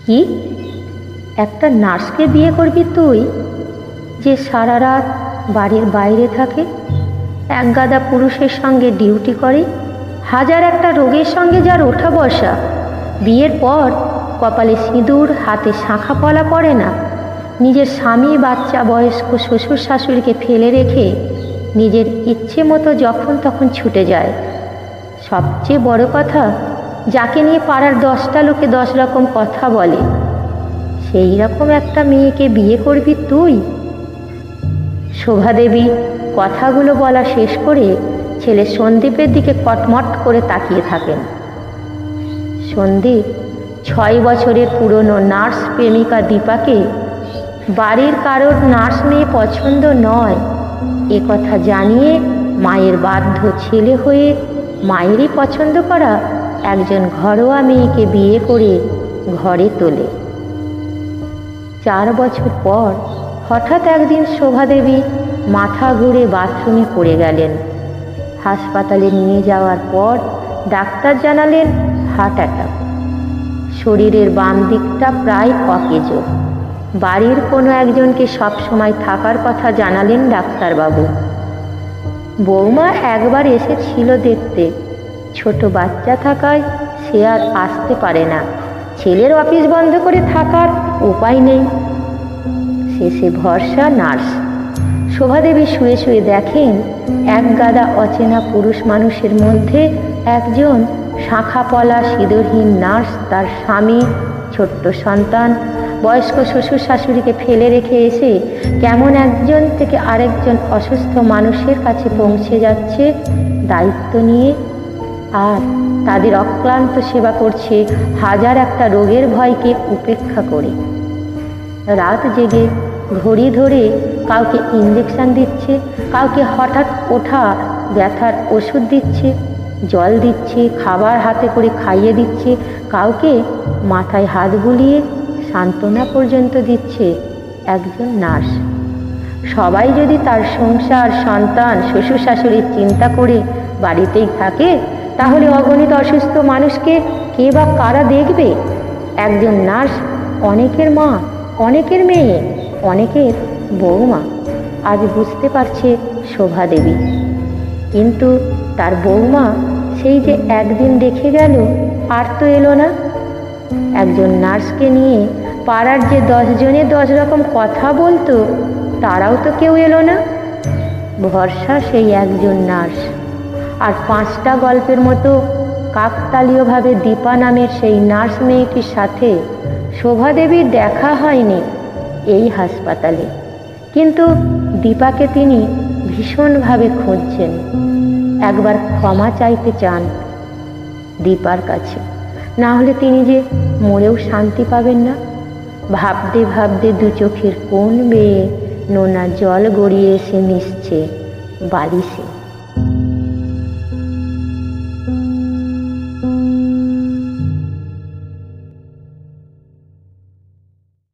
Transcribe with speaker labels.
Speaker 1: কি, একটা নার্সকে বিয়ে করবি তুই, যে সারা রাত বাড়ির বাইরে থাকে, এক গাদা পুরুষের সঙ্গে ডিউটি করে, হাজার একটা রোগের সঙ্গে যার ওঠা বসা, বিয়ের পর কপালে সিঁদুর, হাতে শাঁখা পলা পড়ে না, নিজের স্বামী, বাচ্চা, বয়স্ক শ্বশুর শাশুড়িকে ফেলে রেখে নিজের ইচ্ছে মতো যখন তখন ছুটে যায়। সবচেয়ে বড় কথা, যাকে নিয়ে পাড়ার 10টা লোকে 10 রকম কথা বলে, সেই রকম একটা মেয়েকে বিয়ে করবি তুই? শোভাদেবী কথাগুলো বলা শেষ করে ছেলে সন্দীপের দিকে কটমট করে তাকিয়ে থাকেন। সন্দীপ 6 বছরের পুরনো নার্স প্রেমিকা দীপাকে বাড়ির কারোর নার্স মেয়ে পছন্দ নয় এ কথা জানিয়ে মায়ের বাধ্য ছেলে হয়ে মায়েরই পছন্দ করা একজন ঘরোয়া মেয়েকে বিয়ে করে ঘরে তোলে। 4 বছর পর হঠাৎ একদিন শোভাদেবী মাথা ঘুরে বাথরুমে পড়ে গেলেন। হাসপাতালে নিয়ে যাওয়ার পর ডাক্তার জানালেন হার্ট অ্যাটাক। শরীরের বাম দিকটা প্রায় অকেজ। বাড়ির কোনো একজনকে সব সময় থাকার কথা জানালেন ডাক্তারবাবু। বৌমা একবার এসেছিল দেখতে, ছোট বাচ্চা থাকায় সে আর আসতে পারে না, ছেলের অফিস বন্ধ করে থাকার উপায় নেই। শেষে ভরসা নার্স। শোভাদেবী শুয়ে শুয়ে দেখেন এক গাদা অচেনা পুরুষ মানুষের মধ্যে একজন শাঁখা পলা সিঁদুরহীন নার্স তার স্বামী, ছোট্ট সন্তান, বয়স্ক শ্বশুর শাশুড়িকে ফেলে রেখে এসে কেমন একজন থেকে আরেকজন অসুস্থ মানুষের কাছে পৌঁছে যাচ্ছে দায়িত্ব নিয়ে, আর তাদের অক্লান্ত সেবা করছে হাজার একটা রোগের ভয়কে উপেক্ষা করে। রাত জেগে ঘড়ি ধরে কাউকে ইঞ্জেকশন দিচ্ছে, কাউকে হঠাৎ ওঠা ব্যথার ওষুধ দিচ্ছে, জল দিচ্ছে, খাবার হাতে করে খাইয়ে দিচ্ছে, কাউকে মাথায় হাত বুলিয়ে সান্ত্বনা পর্যন্ত দিচ্ছে একজন নার্স। সবাই যদি তার সংসার, সন্তান, শ্বশুর শাশুড়ির চিন্তা করে বাড়িতেই থাকে, তাহলে অগণিত অসুস্থ মানুষকে কে বা কারা দেখবে? একজন নার্স অনেকের মা, অনেকের মেয়ে, অনেকের বৌমা। আজ বুঝতে পারছে শোভাদেবী। কিন্তু তার বৌমা সেই যে একদিন দেখে গেল, আর তো এলো না। একজন নার্সকে নিয়ে পাড়ার যে 10 জনে 10 রকম কথা বলতো, তারাও তো কেউ এলো না। ভরসা সেই একজন নার্স। আর 5টা গল্পের মতো কাকতালীয়ভাবে দীপা নামের সেই নার্স মেয়েটির সাথে শোভাদেবীর দেখা হয়নি এই হাসপাতালে, কিন্তু দীপাকে তিনি ভীষণভাবে খুঁজছেন। একবার ক্ষমা চাইতে চান দীপার কাছে, না হলে তিনি যে মরেও শান্তি পাবেন না। ভাবতে ভাবতে 2 চোখের কোণ বেয়ে নোনা জল গড়িয়ে এসে মিশছে বালিশে।